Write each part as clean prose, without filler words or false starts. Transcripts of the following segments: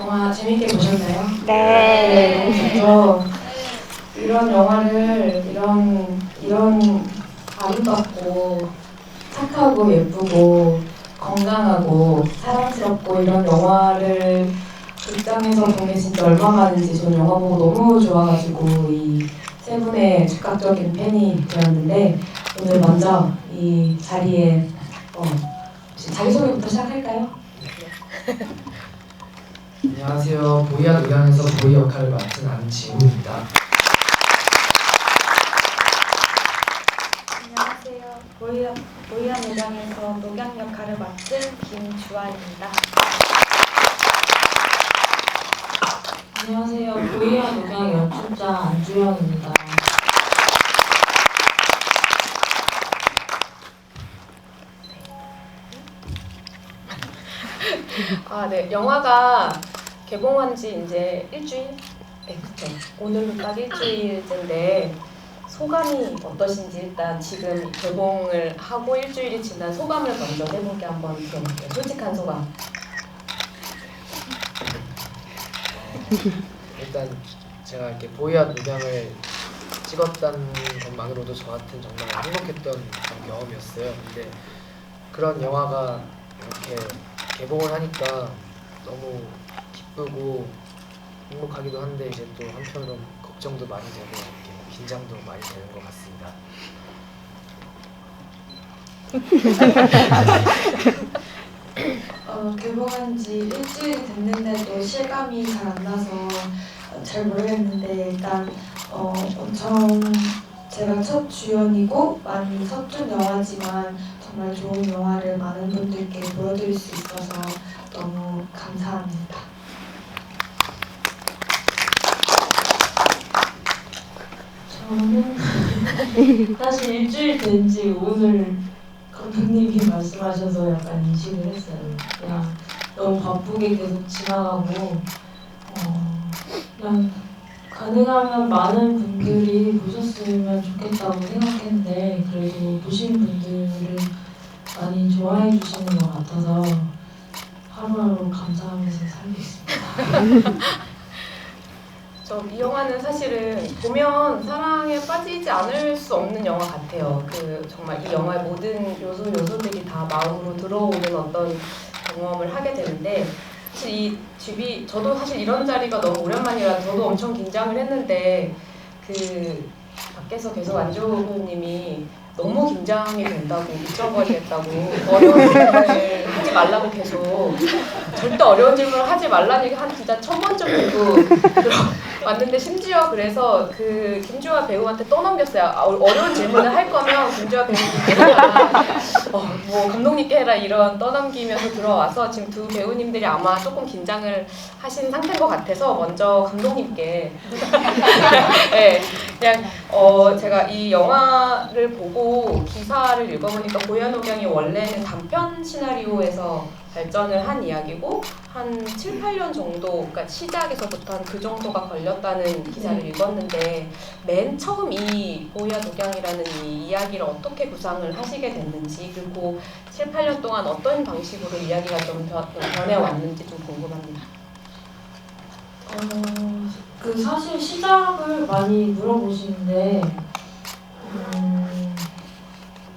영화 재밌게 보셨나요? 네. 저 이런 영화를 이런 아름답고 착하고 예쁘고 건강하고 사랑스럽고 이런 영화를 극장에서 본 게 진짜 얼마 만인지 저는 영화 보고 너무 좋아가지고 이 세 분의 즉각적인 팬이 되었는데 오늘 먼저 이 자리에 자기소개부터 시작할까요? 안녕하세요. 보이와 노량에서 보이 역할을 맡은 안지우입니다. 안녕하세요. 보이와 노량에서 녹양 역할을 맡은 김주환입니다. 안녕하세요. 보이와 노량 연출자 안주영입니다. 네. 영화가 개봉한 지 이제 일주일? 네, 그쵸. 오늘로 딱 일주일째인데 소감이 어떠신지 일단 지금 개봉을 하고 일주일이 지난 소감을 먼저 해보게 한번 들어볼게요. 솔직한 소감. 일단 제가 이렇게 보이와 노량을 찍었다는 것만으로도 저한테는 정말 행복했던 그런 경험이었어요. 근데 그런 영화가 이렇게 개봉을 하니까 너무 기쁘고 행복하기도 한데 이제 또 한편으로 걱정도 많이 되고 이렇게 긴장도 많이 되는 것 같습니다. 개봉한 지 일주일이 됐는데도 실감이 잘 안 나서 잘 모르겠는데 일단 엄청 제가 첫 주연이고 많이 서툰 영화지만 정말 좋은 영화를 많은 분들께 보여드릴 수 있어서 너무 감사합니다. 저는 사실 일주일 된 지 오늘 감독님이 말씀하셔서 약간 인식을 했어요. 그냥 너무 바쁘게 계속 지나가고 그냥 가능하면 많은 분들이 보셨으면 좋겠다고 생각했는데 그래도 보신 분들은 많이 좋아해 주시는 것 같아서 하루하루 감사하면서 살고 있습니다. 이 영화는 사실은 보면 사랑에 빠지지 않을 수 없는 영화 같아요. 정말 이 영화의 모든 요소들이 다 마음으로 들어오는 어떤 경험을 하게 되는데 사실 이 집이 저도 사실 이런 자리가 너무 오랜만이라 저도 엄청 긴장을 했는데 밖에서 계속 안지호 배우님이 너무 긴장이 된다고 미쳐버리겠다고 어려운 질문을 하지 말라고 계속 절대 어려운 질문을 하지 말라는 얘기 한 진짜 1000번 정도 들어왔는데 심지어 그래서 김주아 배우한테 떠넘겼어요. 어려운 질문을 할 거면 김주아 배우님께 해라. 뭐 감독님께 해라 이런 떠넘기면서 들어와서 지금 두 배우님들이 아마 조금 긴장을 하신 상태인 것 같아서 먼저 감독님께 네, 그냥 제가 이 영화를 보고 기사를 읽어보니까 보이와 노량이 원래는 단편 시나리오에서 발전을 한 이야기고 한 7, 8년 정도 그러니까 시작에서부터 한 그 정도가 걸렸다는 기사를 읽었는데 맨 처음 이 보이와 노량이라는 이 이야기를 어떻게 구상을 하시게 됐는지 그리고 7, 8년 동안 어떤 방식으로 이야기가 좀 변해왔는지 좀 궁금합니다. 사실 시작을 많이 물어보시는데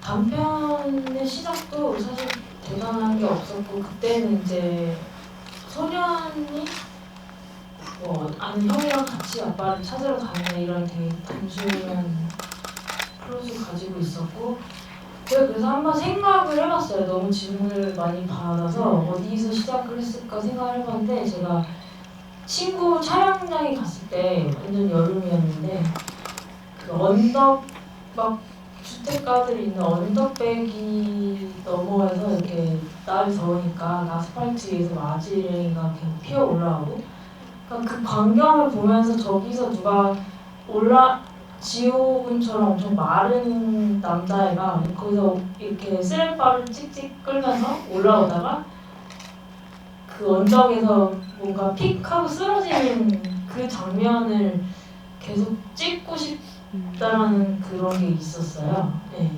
단편의 시작도 사실 대단한 게 없었고 그때는 이제 소년이 아는 형이랑 같이 아빠를 찾으러 가는 이런 되게 단순한 플롯을 가지고 있었고 제가 그래서 한번 생각을 해봤어요. 너무 질문을 많이 받아서 어디서 시작을 했을까 생각을 해봤는데 제가 친구 촬영장에 갔을 때 완전 여름이었는데 그 언덕 막 주택가들이 있는 언덕배기 너머에서 이렇게 날이 더우니까 아스팔트 위에서 아지랭이가 계속 피어 올라오고 그러니까 그 광경을 보면서 저기서 누가 지옥은처럼 엄청 마른 남자애가 거기서 이렇게 쓰레빠를 찍찍 끌면서 올라오다가 그 언덕에서 뭔가 픽 하고 쓰러지는 그 장면을 계속 찍고 싶다라는 그런 게 있었어요. 네.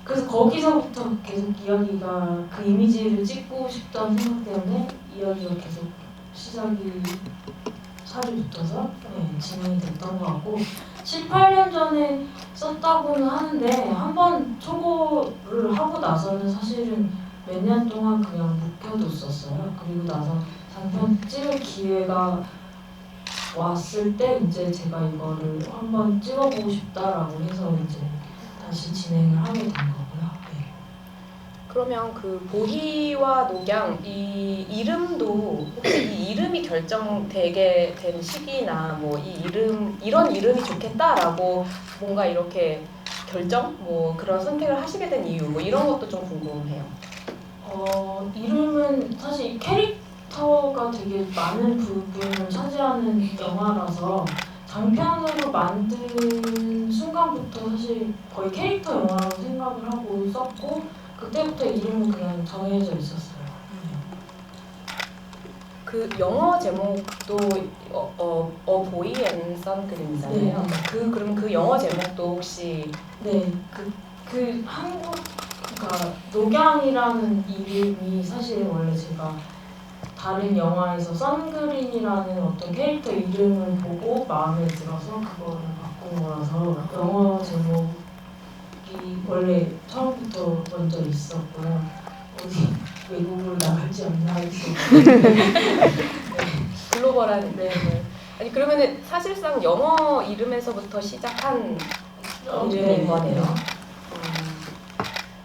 그래서 거기서부터 계속 이야기가 그 이미지를 찍고 싶다는 생각 때문에 이야기가 계속 시작이 살이 붙어서 진행이 됐던 것 같고 7, 8년 전에 썼다고는 하는데 한 번 초고를 하고 나서는 사실은 몇 년 동안 그냥 묵혀뒀었어요. 그리고 나서 장편 찍을 기회가 왔을 때 이제 제가 이거를 한번 찍어보고 싶다라고 해서 이제 다시 진행을 하게 된 거고요. 네. 그러면 그 보희와 녹양 이 이름도 혹시 이 이름이 결정되게 된 시기나 뭐 이 이름 이런 이름이 좋겠다라고 뭔가 이렇게 결정 뭐 그런 선택을 하시게 된 이유 뭐 이런 것도 좀 궁금해요. 이름은 사실 캐릭터가 되게 많은 부분을 차지하는 영화라서 장편으로 만든 순간부터 사실 거의 캐릭터 영화라고 생각을 하고 썼고 그때부터 이름은 그냥 정해져 있었어요. 그 영어 제목도 보이 앤 선 그림이잖아요. 네. 그럼 그 영어 제목도 혹시 네, 그 한국 그러니까 녹양이라는 이름이 사실 원래 제가 다른 영화에서 선그린이라는 어떤 캐릭터 이름을 보고 마음에 들어서 그거를 바꾼 거라서 영어 제목이 원래 처음부터 먼저 있었고요. 어디 외국으로 나갈지 안 나갈지 글로벌한 아니 그러면은 사실상 영어 이름에서부터 시작한 이름인 거네요.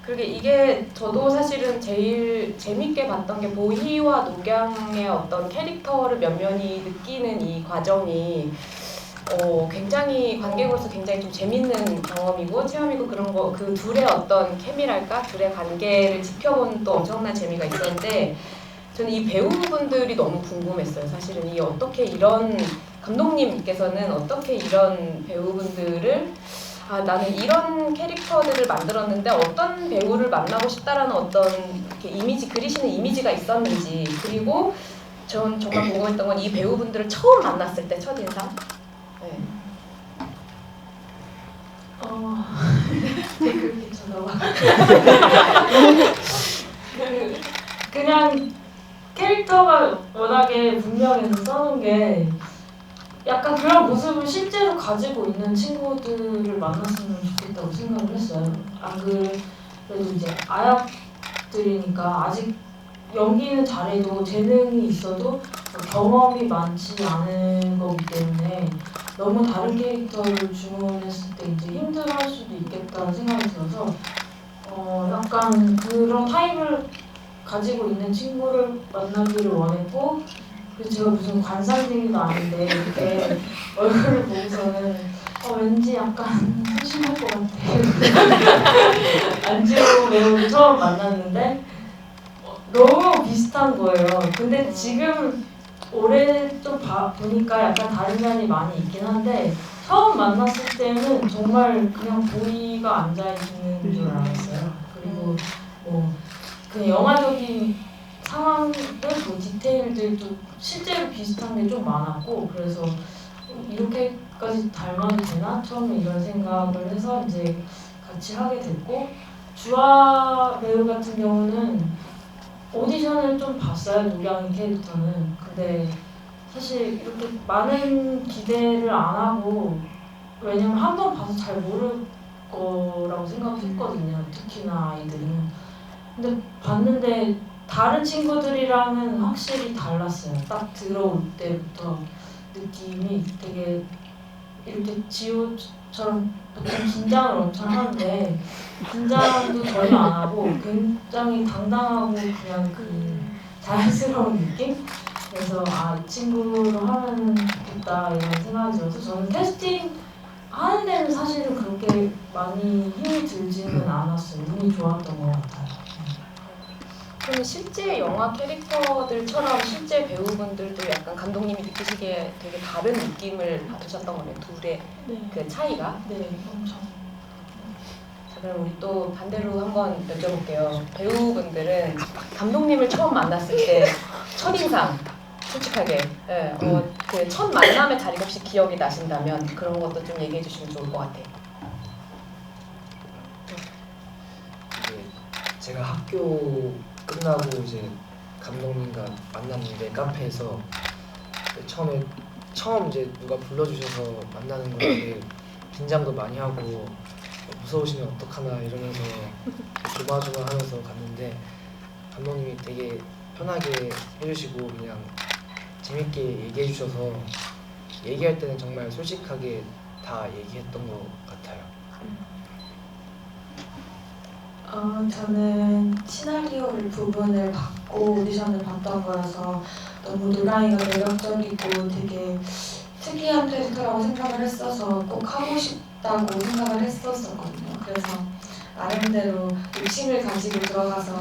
그러게 이게 저도 사실은 제일 재밌게 봤던 게 보희와 녹양의 어떤 캐릭터를 면면히 느끼는 이 과정이 굉장히 관객으로서 굉장히 좀 재밌는 경험이고 체험이고 그런 거 그 둘의 어떤 케미랄까 둘의 관계를 지켜보는 또 엄청난 재미가 있었는데 저는 이 배우분들이 너무 궁금했어요. 사실은 이 어떻게 이런 감독님께서는 어떻게 이런 배우분들을 나는 이런 캐릭터들을 만들었는데 어떤 배우를 만나고 싶다라는 어떤 이렇게 이미지 그리시는 이미지가 있었는지 그리고 전 정말 궁금했던 건 이 배우분들을 처음 만났을 때 첫인상 네. 그렇게 쳐다봐. 그냥 캐릭터가 워낙에 분명해서 써놓은 게 약간 그런 모습을 실제로 가지고 있는 친구들을 만났으면 좋겠다고 생각을 했어요. 안 그래도 이제 아역들이니까 아직 연기는 잘해도 재능이 있어도 경험이 많지 않은 거기 때문에 너무 다른 캐릭터를 주문했을 때 이제 힘들어할 수도 있겠다는 생각이 들어서 약간 그런 타입을 가지고 있는 친구를 만나기를 원했고 그래서 제가 무슨 관상쟁이도 아닌데 이렇게 얼굴을 보고서는 왠지 약간 소심할 것 같아. 안지호 배우를 처음 만났는데 너무 비슷한 거예요. 근데 지금 올해 좀 보니까 약간 다른 면이 많이 있긴 한데 처음 만났을 때는 정말 그냥 보이가 앉아있는 줄 알았어요. 그리고 뭐 그냥 영화적인 상황들, 뭐 디테일들도 실제로 비슷한 게 좀 많았고 그래서 이렇게까지 닮아도 되나? 처음에 이런 생각을 해서 이제 같이 하게 됐고 주아 배우 같은 경우는 오디션을 좀 봤어요. 녹양이 캐릭터는. 근데 사실 이렇게 많은 기대를 안 하고 왜냐면 한 번 봐서 잘 모를 거라고 생각했거든요. 특히나 아이들은. 근데 봤는데 다른 친구들이랑은 확실히 달랐어요. 딱 들어올 때부터 느낌이 되게 이렇게 지호처럼 보통 긴장을 엄청 하는데 긴장도 전혀 안 하고 굉장히 당당하고 그냥 그 자연스러운 느낌? 그래서 이 친구로 하면 좋겠다 이런 생각이 들어서 저는 캐스팅 하는 데는 사실은 그렇게 많이 힘이 들지는 않았어요. 운이 좋았던 것 같아요. 그럼 실제 영화 캐릭터들처럼 실제 배우분들도 약간 감독님이 느끼시기에 되게 다른 느낌을 받으셨던 거네요. 둘의 네. 그 차이가. 네, 엄청. 자, 그럼 우리 또 반대로 한번 여쭤볼게요. 배우분들은 감독님을 처음 만났을 때 첫인상 솔직하게 그 첫 만남의 자리가 혹시 기억이 나신다면 그런 것도 좀 얘기해 주시면 좋을 것 같아요. 제가 학교 끝나고 이제 감독님과 만났는데 카페에서 처음 이제 누가 불러주셔서 만나는 거 되게 긴장도 많이 하고 무서우시면 어떡하나 이러면서 조마조마하면서 갔는데 감독님이 되게 편하게 해주시고 그냥 재밌게 얘기해 주셔서 얘기할 때는 정말 솔직하게 다 얘기했던 것 같아요. 저는 시나리오를 부분을 받고 오디션을 봤던 거여서 너무 노랑이가 매력적이고 되게 특이한 캐릭터라고 생각을 했어서 꼭 하고 싶다고 생각을 했었거든요. 그래서 나름대로 욕심을 가지고 들어가서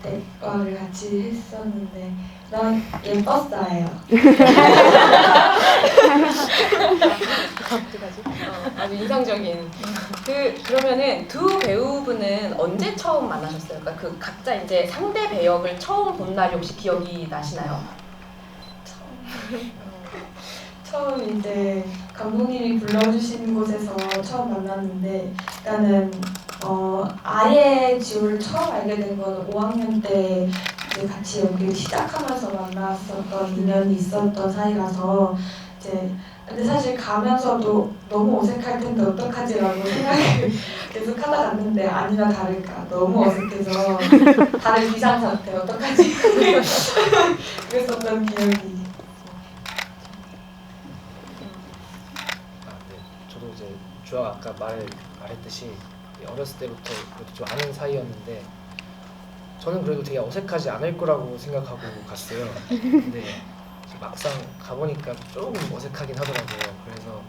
대화를 같이 했었는데 난 예뻤어요. 아주 인상적인. 그러면은 두 배우분은 언제 처음 만나셨어요? 그러니까 그 각자 이제 상대 배역을 처음 본 날이 혹시 기억이 나시나요? 처음 이제 감독님이 불러주신 곳에서 처음 만났는데 일단은 아예 지호를 처음 알게 된 건 5학년 때 이제 같이 여기 시작하면서 만났었던 인연이 있었던 사이라서 이제 근데 사실 가면서도 너무 어색할 텐데 어떡하지라고 생각을 계속 하다 갔는데 아니나 다를까 너무 어색해서 다른 비상사태 어떡하지 그랬었던 기억이. 네. 저도 이제 주아가 아까 말했듯이 어렸을 때부터 그래도 좀 아는 사이였는데 저는 그래도 되게 어색하지 않을 거라고 생각하고 갔어요. 근데 막상 가보니까 조금 어색하긴 하더라고요. 그래서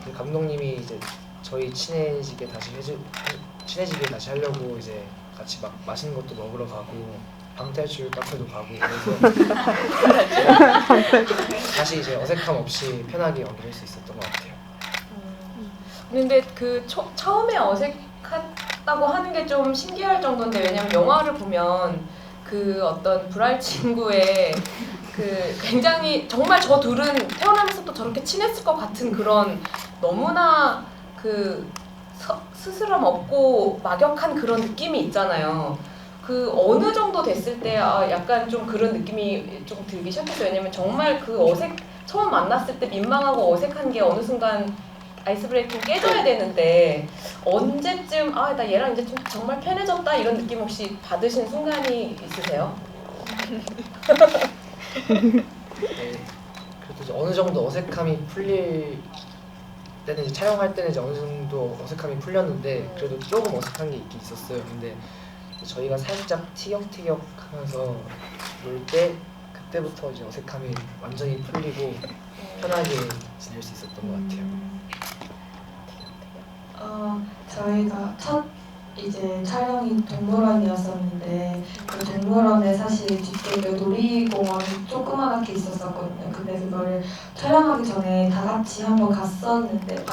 그 감독님이 이제 저희 친해지게 다시 하려고 이제 같이 막 맛있는 것도 먹으러 가고 방탈출 카페도 가고 그래서 다시 이제 어색함 없이 편하게 연기할 수 있었던 것 같아요. 근데 그 처음에 어색하다고 하는 게 좀 신기할 정도인데 왜냐면 영화를 보면 그 어떤 불알 친구의 그 굉장히 정말 저 둘은 태어나면서부터 저렇게 친했을 것 같은 그런 너무나 그 스스럼 없고 막역한 그런 느낌이 있잖아요. 그 어느 정도 됐을 때 약간 좀 그런 느낌이 좀 들기 시작했어요. 왜냐면 정말 그 처음 만났을 때 민망하고 어색한 게 어느 순간 아이스 브레이킹 깨져야 되는데 언제쯤 나 얘랑 이제 좀 정말 편해졌다 이런 느낌 혹시 받으신 순간이 있으세요? 네, 그래도 이제 어느 정도 어색함이 풀릴 때는 이제 촬영할 때는 이제 어느 정도 어색함이 풀렸는데 그래도 조금 어색한 게 있긴 있었어요. 근데 저희가 살짝 티격태격하면서 놀 때 그때부터 이제 어색함이 완전히 풀리고 편하게 지낼 수 있었던 것 같아요. 저희가 첫 이제 촬영이 동물원이었었는데 그 동물원에 사실 뒤쪽에 놀이공원이 조그맣게 있었거든요. 근데 그거를 촬영하기 전에 다 같이 한번 갔었는데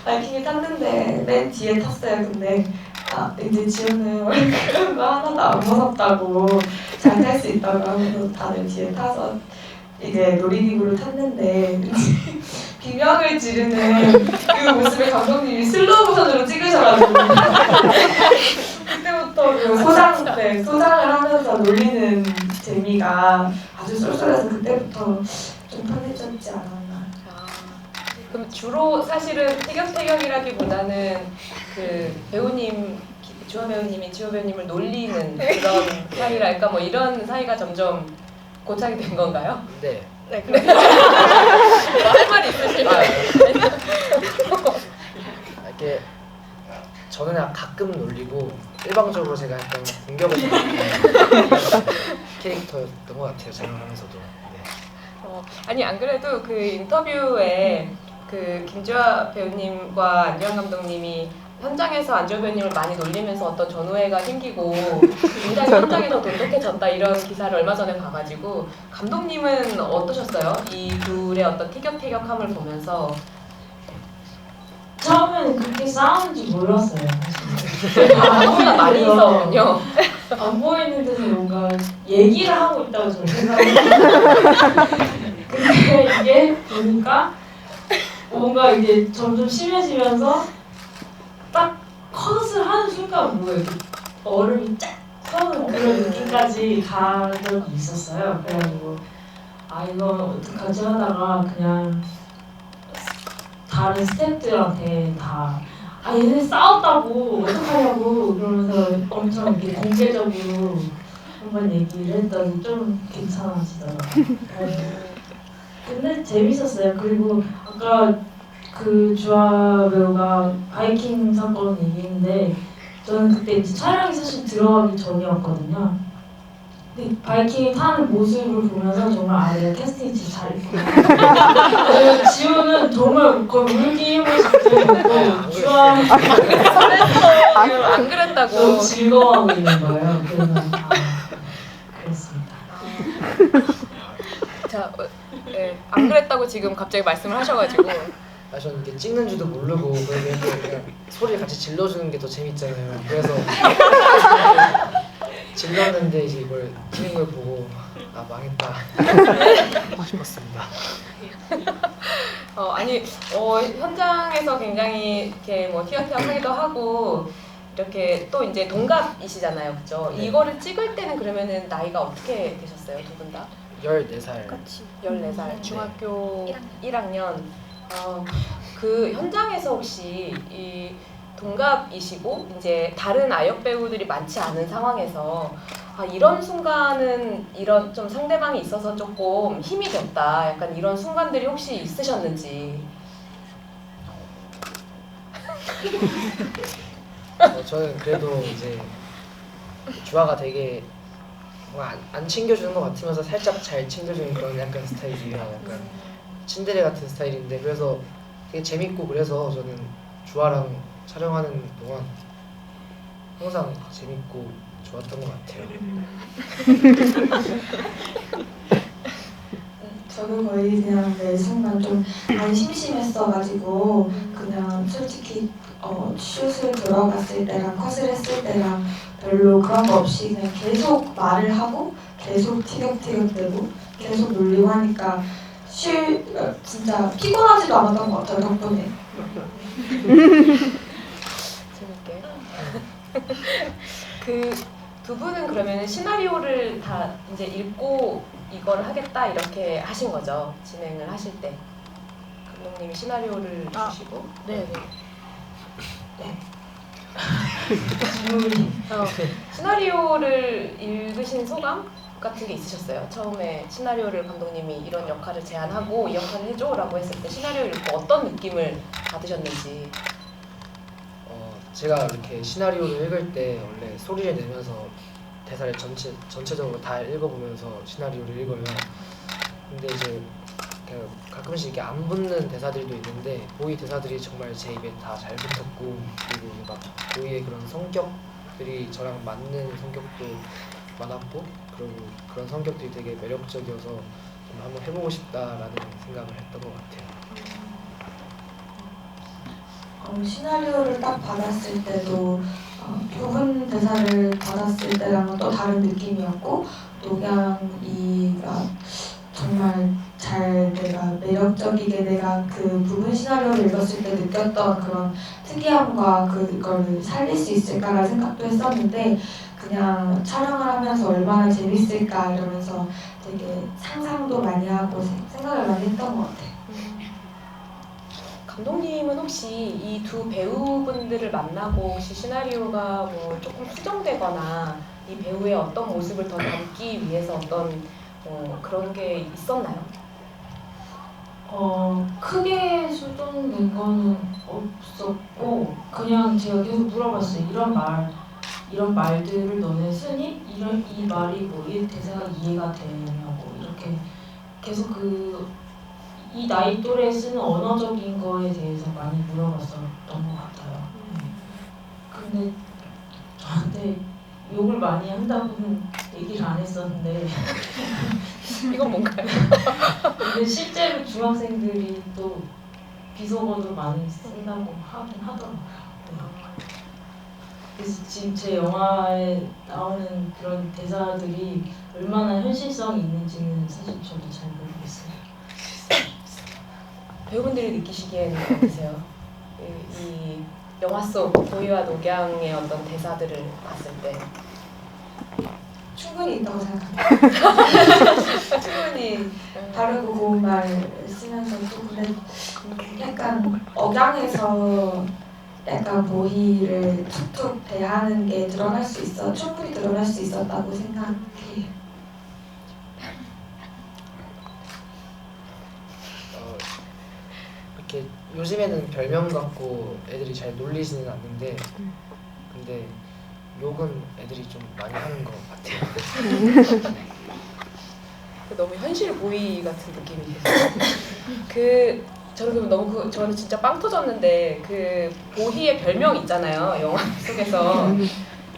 바이킹을 탔는데 맨 뒤에 탔어요. 근데 이제 지호는 그런 거 하나도 안 무섭다고 잘 탈 수 있다고 하면서 다들 뒤에 타서 이제 놀이기구를 탔는데 비명을 지르는 그 모습을 감독님이 슬로우 모션으로 찍으셔가지고 그때부터 그 소장을 하면서 놀리는 재미가 아주 쏠쏠해서 그때부터 좀 편해졌지 않았나. 그럼 주로 사실은 티격태격이라기보다는 그 배우님 주아 배우님이 지호 배우님을 놀리는 그런 사이랄까 뭐 이런 사이가 점점 고착이 된 건가요? 네. 네, 할 말이 있으시면 이렇게 저는 그냥 가끔 놀리고 일방적으로 제가 약간 공격을 하는 캐릭터였던 것 같아요. 촬영하면서도. 네. 아니 안 그래도 그 인터뷰에 그 김주아 배우님과 안지현 감독님이 현장에서 안지현 배우님을 많이 놀리면서 어떤 전우애가 생기고 굉장히 현장에서 돈독해졌다 이런 기사를 얼마 전에 봐가지고 감독님은 어떠셨어요? 이 둘의 어떤 티격태격함을 보면서 처음에는 그렇게 싸우는지 몰랐어요. 너무나 많이 있었군요. 안 보이는 데서 뭔가 얘기를 하고 있다고 저는 생각했어요. 근데 이게 보니까 뭔가 이게 점점 심해지면서 딱 컷을 하는 순간 뭐예요? 얼음이 쫙 서는 그런 느낌까지 간 적이 있었어요. 그래가지고 이거 어떡하지 하다가 그냥 다른 스태프들한테 다 얘네 싸웠다고 어떡하냐고 그러면서 엄청 이렇게 공개적으로 한번 얘기를 했더니 좀 괜찮아지더라고요. 근데 재밌었어요. 그리고 아까 그 주아 배우가 바이킹 사건 얘기했는데 저는 그때 이제 촬영이 사실 들어가기 전이었거든요. 근데 바이킹 타는 모습을 보면서 정말 내가 캐스팅 진짜 잘했구나. 지우는 정말 거의 울기 힘을 잡고 주아 안 그랬다고. 너무 즐거워하고 있는 거예요. 그래서 그랬습니다. 자, 네, 안 그랬다고 지금 갑자기 말씀을 하셔가지고 저는 이게 찍는 줄도 모르고 그냥 소리를 같이 질러주는 게 더 재밌잖아요. 그래서 질렀는데 이제 이걸 찍는 걸 보고 망했다 싶었습니다. 현장에서 굉장히 이렇게 뭐 티격태격하기도 하고 이렇게 또 이제 동갑이시잖아요, 그죠? 네. 이거를 찍을 때는 그러면은 나이가 어떻게 되셨어요, 두 분 다? 14살. 14살, 중학교 1학년. 그 현장에서 혹시 이 동갑이시고 이제 다른 아역 배우들이 많지 않은 상황에서 이런 순간은 이런 좀 상대방이 있어서 조금 힘이 됐다. 약간 이런 순간들이 혹시 있으셨는지. 저는 그래도 이제 주아가 되게 뭔가 안 챙겨주는 것 같으면서 살짝 잘 챙겨주는 그런 약간 스타일이에요. 약간 친데레 같은 스타일인데 그래서 되게 재밌고 그래서 저는 주아랑 촬영하는 동안 항상 재밌고 좋았던 것 같아요. 저는 거의 그냥 매 순간 좀 많이 심심했어가지고 그냥 솔직히 슛을 들어갔을 때랑 컷을 했을 때랑 별로 그런 거 없이 그냥 계속 말을 하고 계속 티격태격대고 계속 놀리고 하니까 진짜 피곤하지도 않았던 것 같아요, 덕분에. 재밌게. 그 두 분은 그러면 시나리오를 다 이제 읽고 이걸 하겠다 이렇게 하신 거죠? 진행을 하실 때 감독님이 시나리오를 주시고. 네. 시나리오를 읽으신 소감 같은 게 있으셨어요? 처음에 시나리오를 감독님이 이런 역할을 제안하고 이 역할을 해줘라고 했을 때 시나리오를 읽고 어떤 느낌을 받으셨는지. 제가 이렇게 시나리오를 읽을 때 원래 소리를 내면서 대사를 전체적으로 다 읽어보면서 시나리오를 읽어요. 근데 이제 가끔씩 이렇게 안 붙는 대사들도 있는데 보이 대사들이 정말 제 입에 다 잘 붙었고 그리고 막 보이의 그런 성격들이 저랑 맞는 성격도 많았고 그리고 그런 성격들이 되게 매력적이어서 좀 한번 해보고 싶다라는 생각을 했던 것 같아요. 시나리오를 딱 받았을 때도 부분 대사를 받았을 때랑은 또 다른 느낌이었고 녹양이가 정말 잘 내가 매력적이게 내가 그 부분 시나리오를 읽었을 때 느꼈던 그런 특이함과 그걸 살릴 수 있을까라는 생각도 했었는데 그냥 촬영을 하면서 얼마나 재밌을까 이러면서 되게 상상도 많이 하고 생각을 많이 했던 것 같아요. 감독님은 혹시 이 두 배우분들을 만나고 혹시 시나리오가 뭐 조금 수정되거나 이 배우의 어떤 모습을 더 담기 위해서 어떤 그런 게 있었나요? 크게 수정된 거는 없었고 그냥 제가 계속 물어봤어요. 이런 말들을 너네 쓰니? 이 말이 뭐 이 대사가 이해가 되냐고 이렇게 계속 이 나이 또래에 쓰는 언어적인 거에 대해서 많이 물어봤었던 것 같아요. 근데 저한테 욕을 많이 한다고는 얘기를 안 했었는데 이건 뭔가요? 근데 실제로 중학생들이 또 비속어도 많이 쓴다고 하긴 하더라고요. 그래서 지금 제 영화에 나오는 그런 대사들이 얼마나 현실성이 있는지는 사실 저도 잘 모르겠어요. 배우분들이 느끼시기에는 어떠세요? 이 영화 속 보이와 녹양의 어떤 대사들을 봤을 때 충분히 있다고 생각합니다. 충분히 바르고 고운 말 쓰면서 또 근데 약간 억양에서 약간 보희를 툭툭 대하는 게 충분히 드러날 수 있었다고 생각해요. 이렇게 요즘에는 별명 갖고 애들이 잘 놀리지는 않는데 근데 욕은 애들이 좀 많이 하는 것 같아요. 너무 현실 보이 같은 느낌이 들어요. 저는 진짜 빵 터졌는데 그 보희의 별명 있잖아요, 영화 속에서.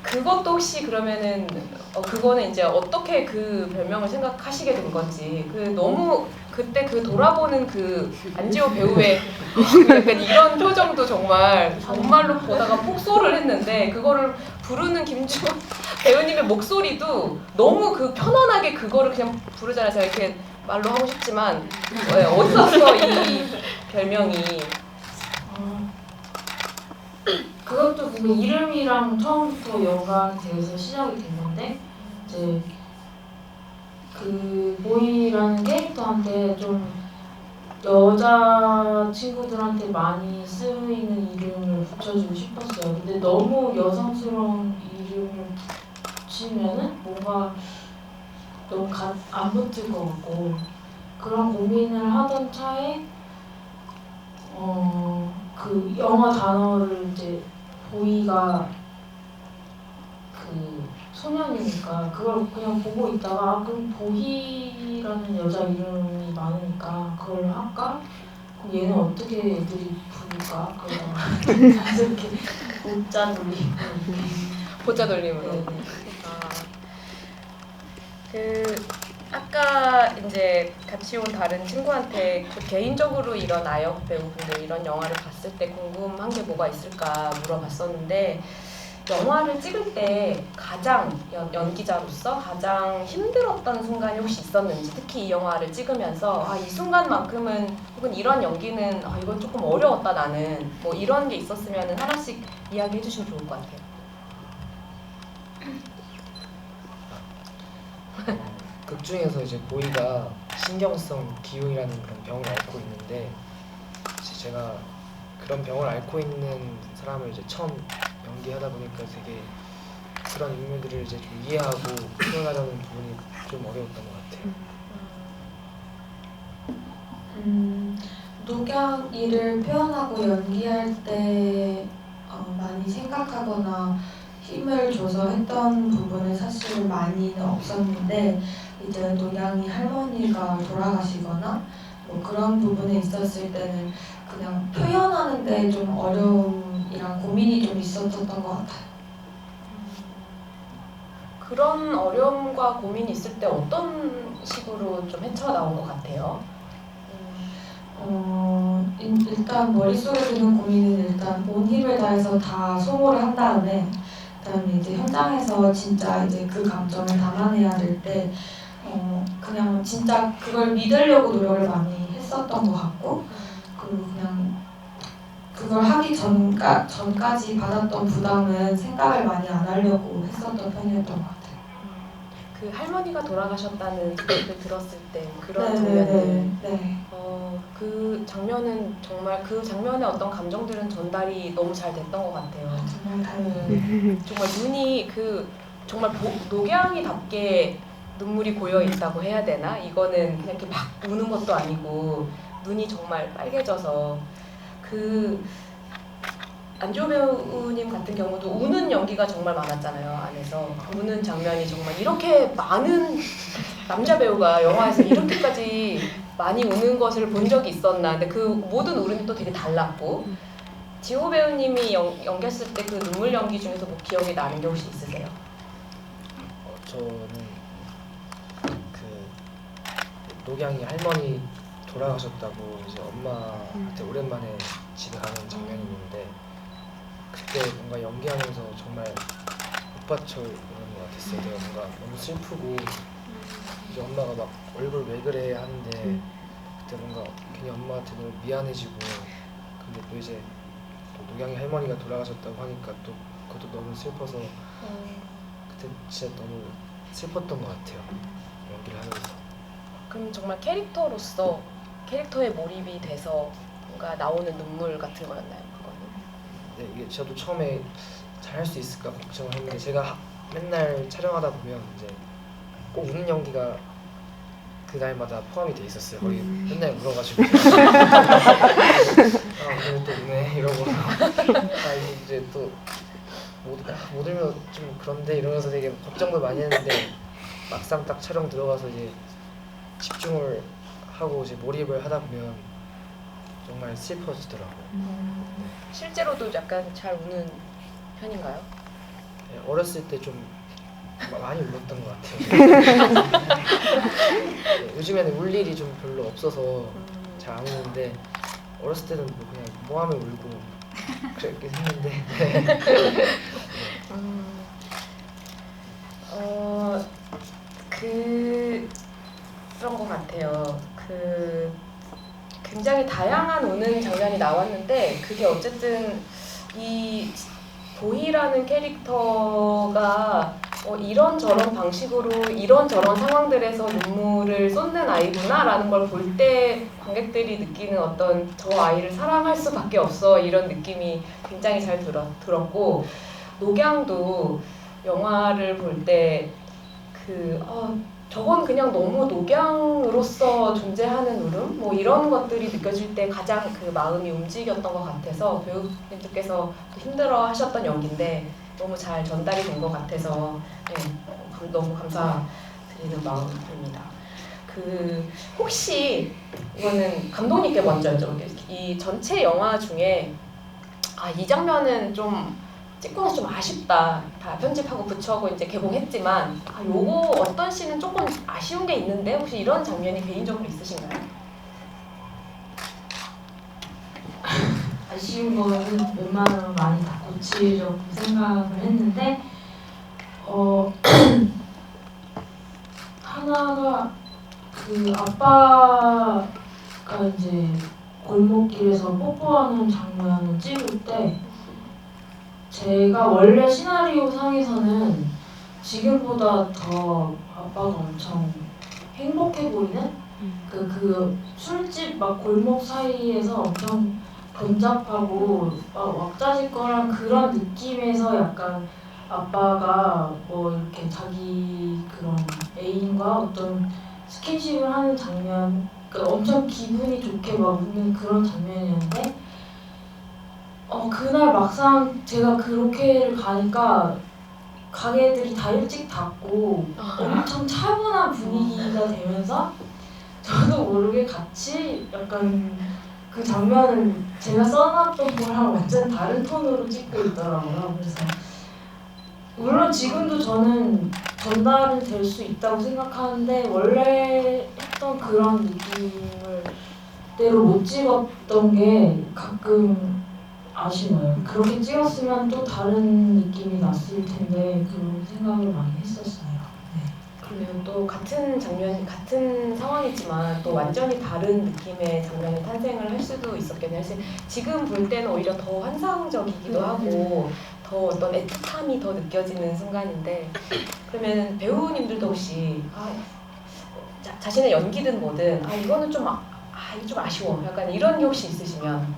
그것도 혹시 그러면은 그거는 이제 어떻게 그 별명을 생각하시게 된 건지 너무 그때 돌아보는 안지호 배우의 약간 이런 표정도 정말로 보다가 폭소를 했는데 그거를 부르는 김주원 배우님의 목소리도 너무 편안하게 그거를 그냥 부르잖아요. 제가 이렇게 말로 하고 싶지만 어디서 왔어 이 별명이. 그것도 그 이름이랑 처음부터 연관이 돼서 시작이 됐는데 이제 그 보이라는 캐릭터한테 좀 여자 친구들한테 많이 쓰이는 이름을 붙여주고 싶었어요. 근데 너무 여성스러운 이름을 붙이면은 뭔가 너무 안 붙을 것 같고 그런 고민을 하던 차에 그 영어 단어를 이제 보이가 그 소년이니까 그걸 그냥 보고 있다가 그럼 보희라는 여자 이름이 많으니까 그걸 할까? 그럼 얘는 어떻게 애들이 부를까? 그래서 이렇게 보자 돌리고 보자 돌림으로. 네. 아까 이제 같이 온 다른 친구한테 개인적으로 이런 아역 배우분들 이런 영화를 봤을 때 궁금한 게 뭐가 있을까 물어봤었는데 영화를 찍을 때 가장 연기자로서 가장 힘들었던 순간이 혹시 있었는지 특히 이 영화를 찍으면서 이 순간만큼은 혹은 이런 연기는 이건 조금 어려웠다 나는 뭐 이런 게 있었으면 하나씩 이야기해 주시면 좋을 것 같아요. 극 중에서 이제 보이가 신경성 기흉이라는 그런 병을 앓고 있는데 제가 그런 병을 앓고 있는 사람을 이제 처음 연기하다 보니까 되게 그런 인물들을 이제 좀 이해하고 표현하려는 부분이 좀 어려웠던 것 같아요. 녹양이를 표현하고 연기할 때 많이 생각하거나 힘을 줘서 했던 부분은 사실 많이는 없었는데 이제 녹양이 할머니가 돌아가시거나 뭐 그런 부분에 있었을 때는 그냥 표현하는데 좀 어려움이랑 고민이 좀 있었던 것 같아요. 그런 어려움과 고민이 있을 때 어떤 식으로 좀 헤쳐나온 것 같아요? 일단 머릿속에 드는 고민은 일단 온 힘을 다해서 다 소모를 한 다음에 그다음에 이제 현장에서 진짜 이제 그 감정을 담아내야 될 때 그냥 진짜 그걸 믿으려고 노력을 많이 했었던 것 같고 그리고 그냥 그걸 하기 전까지 받았던 부담은 생각을 많이 안 하려고 했었던 편이었던 것 같아요. 그 할머니가 돌아가셨다는 소식을 들었을 때 그런 네네네. 장면들 네. 그 장면은 정말 그 장면의 어떤 감정들은 전달이 너무 잘 됐던 것 같아요. 정말 다행이에요. 정말 눈이 정말 녹양이답게 눈물이 고여 있다고 해야 되나? 이거는 그냥 이렇게 막 우는 것도 아니고 눈이 정말 빨개져서 안지호 배우님 같은 경우도 우는 연기가 정말 많았잖아요. 안에서 우는 장면이 정말 이렇게 많은 남자 배우가 영화에서 이렇게까지 많이 우는 것을 본 적이 있었나. 근데 그 모든 울음이 또 되게 달랐고 지호 배우님이 연기했을 때 그 눈물 연기 중에서 뭐 기억에 나는 게 혹시 있으세요? 저는 녹양이 할머니 돌아가셨다고 이제 엄마한테 오랜만에 집에 가는 장면이 있는데 그때 뭔가 연기하면서 정말 못 받쳐 오는 것 같았어요. 내가 뭔가 너무 슬프고 이제 엄마가 막 얼굴 왜 그래 하는데 그때 뭔가 괜히 엄마한테 너무 미안해지고 근데 또 이제 또 노경이 할머니가 돌아가셨다고 하니까 또 그것도 너무 슬퍼서 그때 진짜 너무 슬펐던 것 같아요. 연기를 하면서. 그럼 정말 캐릭터로서 캐릭터에 몰입이 돼서 뭔가 나오는 눈물 같은 거였나요? 그거는? 네, 이게 저도 처음에 잘 할 수 있을까 걱정을 했는데 제가 맨날 촬영하다 보면 이제 꼭 우는 연기가 그날마다 포함이 돼 있었어요. 거의 맨날 울어가지고 오늘 또 우네 이러고 이제 또 못 울면 좀 그런데 이러면서 되게 걱정도 많이 했는데 막상 딱 촬영 들어가서 이제 집중을 하고 이제 몰입을 하다 보면 정말 슬퍼지더라고요. 실제로도 약간 잘 우는 편인가요? 네, 어렸을 때 좀 많이 울었던 것 같아요. 네, 요즘에는 울 일이 좀 별로 없어서 잘 안 우는데 어렸을 때는 뭐 그냥 뭐하면 울고 그랬긴 했는데 그런 것 같아요. 굉장히 다양한 우는 장면이 나왔는데 그게 어쨌든 이 도희라는 캐릭터가 이런저런 방식으로 이런저런 상황들에서 눈물을 쏟는 아이구나라는 걸 볼 때 관객들이 느끼는 어떤 저 아이를 사랑할 수밖에 없어 이런 느낌이 굉장히 잘 들었고 녹양도 영화를 볼 때 저건 그냥 너무 녹양으로서 존재하는 울음? 뭐 이런 것들이 느껴질 때 가장 그 마음이 움직였던 것 같아서 배우님들께서 힘들어 하셨던 연기인데 너무 잘 전달이 된 것 같아서 네, 너무 감사드리는 마음입니다. 혹시 이거는 감독님께 먼저 여쭤볼게요. 이 전체 영화 중에 이 장면은 좀 찍고 나서 좀 아쉽다. 다 편집하고 붙여고 이제 개봉했지만 요거 어떤 씬은 조금 아쉬운 게 있는데 혹시 이런 장면이 개인적으로 있으신가요? 아쉬운 거는 웬만하면 많이 다 고치려고 생각을 했는데 하나가 그 아빠가 이제 골목길에서 뽀뽀하는 장면을 찍을 때 제가 원래 시나리오 상에서는 지금보다 더 아빠가 엄청 행복해 보이는 그 술집 막 골목 사이에서 엄청 번잡하고 왁자지껄한 그런 느낌에서 약간 아빠가 뭐 이렇게 자기 그런 애인과 어떤 스킨십을 하는 장면, 그러니까 엄청 기분이 좋게 막 웃는 그런 장면이었는데 그날 막상 제가 그 로케를 가니까 가게들이 다 일찍 닫고 엄청 차분한 분위기가 되면서 저도 모르게 같이 약간 그 장면을 제가 써놨던 거랑 완전 다른 톤으로 찍고 있더라고요. 그래서 물론 지금도 저는 전달은 될 수 있다고 생각하는데 원래 했던 그런 느낌을 대로 못 찍었던 게 가끔 아쉬워요. 그렇게 찍었으면 또 다른 느낌이 났을 텐데 그런 생각을 많이 했었어요. 그러면 또 같은 장면, 같은 상황이지만 또 완전히 다른 느낌의 장면이 탄생을 할 수도 있었겠네요. 사실 지금 볼 때는 오히려 더 환상적이기도 하고 더 어떤 애틋함이 더 느껴지는 순간인데 그러면 배우님들도 혹시 자신의 연기든 뭐든 이거는 좀 이거 좀 아쉬워 약간 이런 게 혹시 있으시면